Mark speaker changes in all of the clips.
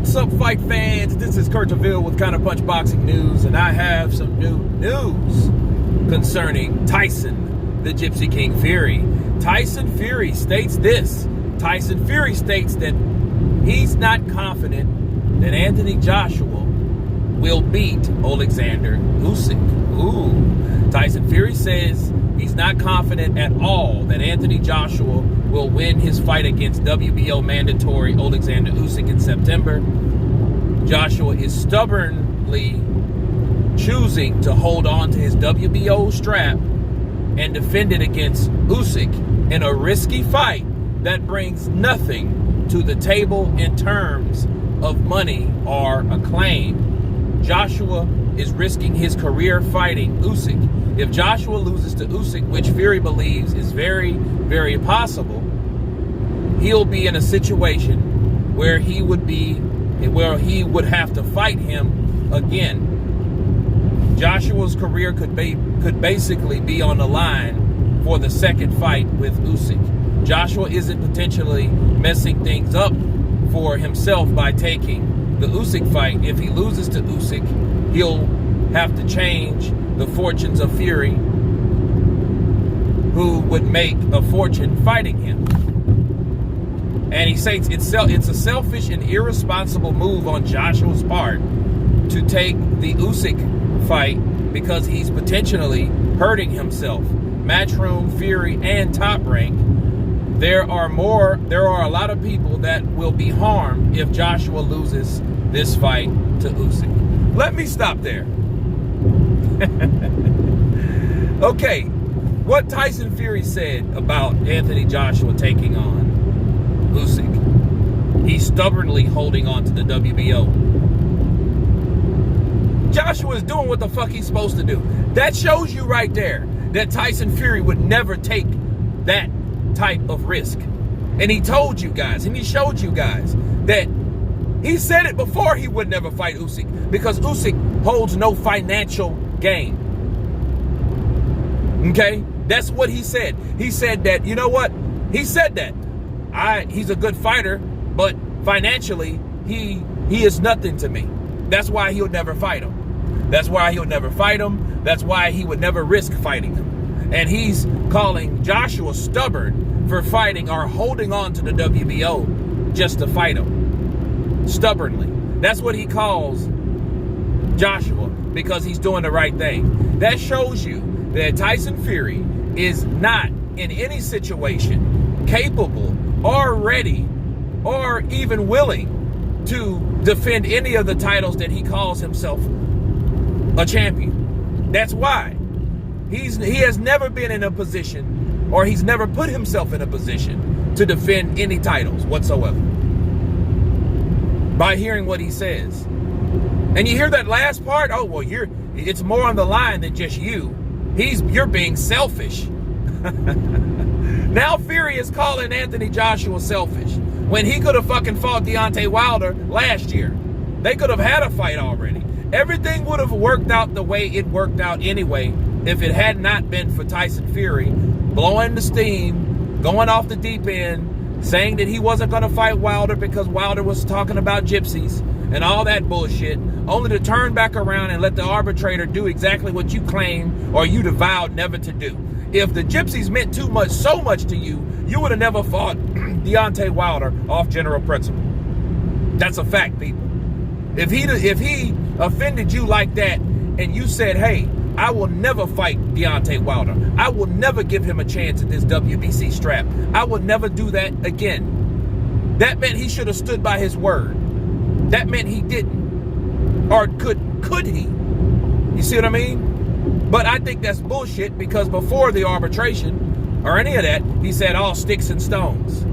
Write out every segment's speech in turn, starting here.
Speaker 1: What's up, fight fans? This is Kurt DeVille with Counterpunch Boxing News, and I have some new news concerning Tyson, the Gypsy King Fury. Tyson Fury states this. Tyson Fury states that he's not confident that Anthony Joshua will beat Oleksandr Usyk. Ooh. Tyson Fury says he's not confident at all that Anthony Joshua will win his fight against WBO mandatory Oleksandr Usyk in September. Joshua is stubbornly choosing to hold on to his WBO strap and defend it against Usyk in a risky fight that brings nothing to the table in terms of money or acclaim. Joshua is risking his career fighting Usyk. If Joshua loses to Usyk, which Fury believes is very, very possible, he'll be in a situation where he would have to fight him again. Joshua's career could basically be on the line for the second fight with Usyk. Joshua isn't potentially messing things up for himself by taking the Usyk fight. If he loses to Usyk, he'll have to change the fortunes of Fury, who would make a fortune fighting him. And he says it's a selfish and irresponsible move on Joshua's part to take the Usyk fight because he's potentially hurting himself. Matchroom, Fury, and Top Rank. There are a lot of people that will be harmed if Joshua loses this fight to Usyk. Let me stop there. Okay, what Tyson Fury said about Anthony Joshua taking on Usyk. He's stubbornly holding on to the WBO. Joshua is doing what the fuck he's supposed to do. That shows you right there that Tyson Fury would never take that type of risk. And he told you guys, and he showed you guys that he said it before he would never fight Usyk because Usyk holds no financial gain. Okay? That's what he said. He said that, you know what? He said that. He's a good fighter, but financially, he is nothing to me. That's why he'll never fight him. That's why he'll never fight him. That's why he would never risk fighting him. And he's calling Joshua stubborn for fighting or holding on to the WBO just to fight him. Stubbornly. That's what he calls Joshua because he's doing the right thing. That shows you that Tyson Fury is not in any situation capable or ready or even willing to defend any of the titles that he calls himself a champion. That's why he has never been in a position, or he's never put himself in a position to defend any titles whatsoever. By hearing what he says. And you hear that last part? Oh, well, it's more on the line than just you. You're being selfish. Now Fury is calling Anthony Joshua selfish when he could have fucking fought Deontay Wilder last year. They could have had a fight already. Everything would have worked out the way it worked out anyway if it had not been for Tyson Fury blowing the steam, going off the deep end, saying that he wasn't going to fight Wilder because Wilder was talking about gypsies and all that bullshit, only to turn back around and let the arbitrator do exactly what you claim or you vowed never to do. If the gypsies meant so much to you, you would have never fought Deontay Wilder off general principle. That's a fact, people. If he offended you like that and you said, hey, I will never fight Deontay Wilder. I will never give him a chance at this WBC strap. I will never do that again. That meant he should have stood by his word. That meant he didn't. Or could he? You see what I mean? But I think that's bullshit because before the arbitration or any of that, he said all sticks and stones.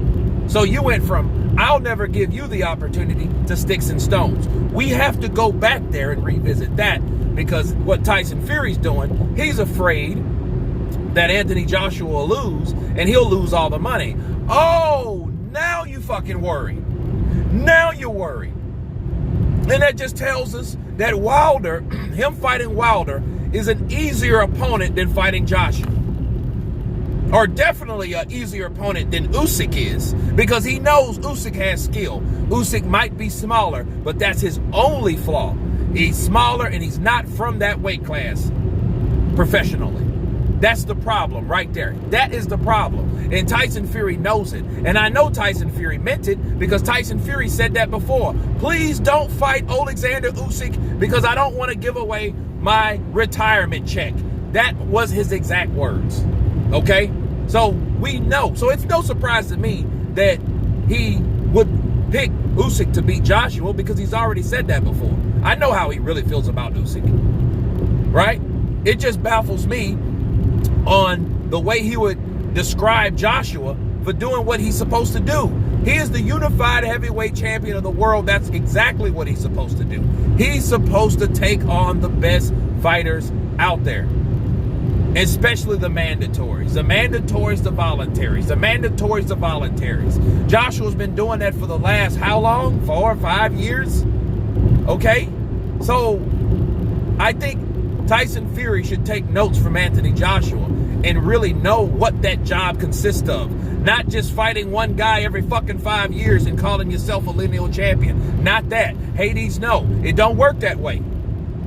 Speaker 1: So you went from, I'll never give you the opportunity, to sticks and stones. We have to go back there and revisit that because what Tyson Fury's doing, he's afraid that Anthony Joshua will lose and he'll lose all the money. Oh, now you fucking worry. Now you're worried. And that just tells us that Wilder, him fighting Wilder, is an easier opponent than fighting Joshua. or definitely an easier opponent than Usyk is, because he knows Usyk has skill. Usyk might be smaller, but that's his only flaw. He's smaller and he's not from that weight class professionally. That's the problem right there. That is the problem. And Tyson Fury knows it. And I know Tyson Fury meant it, because Tyson Fury said that before. Please don't fight Oleksandr Usyk because I don't want to give away my retirement check. That was his exact words. Okay? So we know. So it's no surprise to me that he would pick Usyk to beat Joshua, because he's already said that before. I know how he really feels about Usyk. Right? It just baffles me on the way he would describe Joshua for doing what he's supposed to do. He is the unified heavyweight champion of the world. That's exactly what he's supposed to do. He's supposed to take on the best fighters out there, especially the mandatories. The mandatories, the voluntaries. The mandatories, the voluntaries. Joshua's been doing that for the last how long? 4 or 5 years? Okay? So I think Tyson Fury should take notes from Anthony Joshua and really know what that job consists of. Not just fighting one guy every fucking 5 years and calling yourself a lineal champion. Not that. Hades, no. It don't work that way.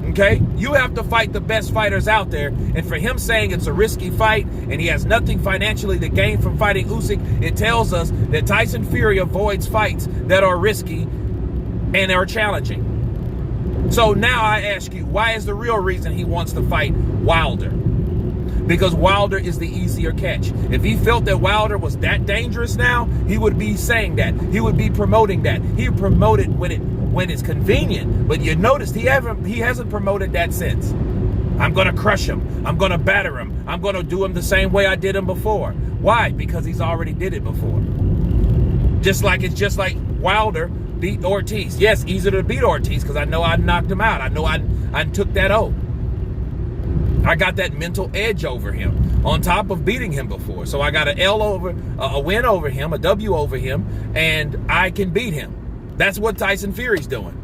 Speaker 1: Okay? You have to fight the best fighters out there. And for him saying it's a risky fight and he has nothing financially to gain from fighting Usyk, it tells us that Tyson Fury avoids fights that are risky and are challenging. So now I ask you, why is the real reason he wants to fight Wilder? Because Wilder is the easier catch. If he felt that Wilder was that dangerous now, he would be saying that. He would be promoting that. He would promote it when it's convenient. But you noticed he hasn't promoted that since. I'm going to crush him. I'm going to batter him. I'm going to do him the same way I did him before. Why? Because he's already did it before. It's just like Wilder beat Ortiz. Yes, easier to beat Ortiz because I know I knocked him out. I know I took that O. I got that mental edge over him on top of beating him before. So I got a win over him, a W over him, and I can beat him. That's what Tyson Fury's doing.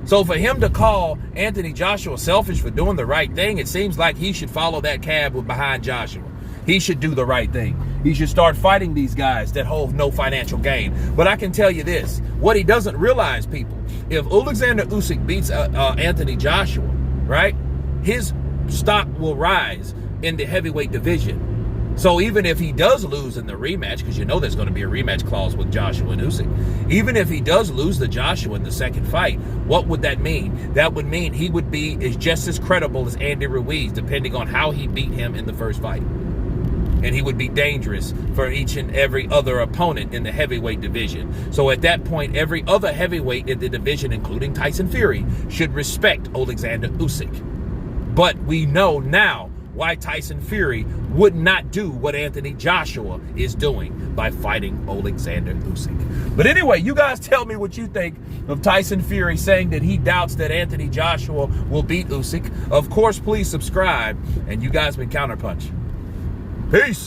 Speaker 1: So for him to call Anthony Joshua selfish for doing the right thing, it seems like he should follow that cab behind Joshua. He should do the right thing. He should start fighting these guys that hold no financial gain. But I can tell you this, what he doesn't realize, people, if Oleksandr Usyk beats Anthony Joshua, right, his stock will rise in the heavyweight division. So even if he does lose in the rematch, because you know there's going to be a rematch clause with Joshua and Usyk, even if he does lose the Joshua in the second fight, what would that mean? That would mean he would be just as credible as Andy Ruiz, depending on how he beat him in the first fight. And he would be dangerous for each and every other opponent in the heavyweight division. So at that point, every other heavyweight in the division, including Tyson Fury, should respect Oleksandr Usyk. But we know now why Tyson Fury would not do what Anthony Joshua is doing by fighting Oleksandr Usyk. But anyway, you guys tell me what you think of Tyson Fury saying that he doubts that Anthony Joshua will beat Usyk. Of course, please subscribe. And you guys been Counterpunch. Peace.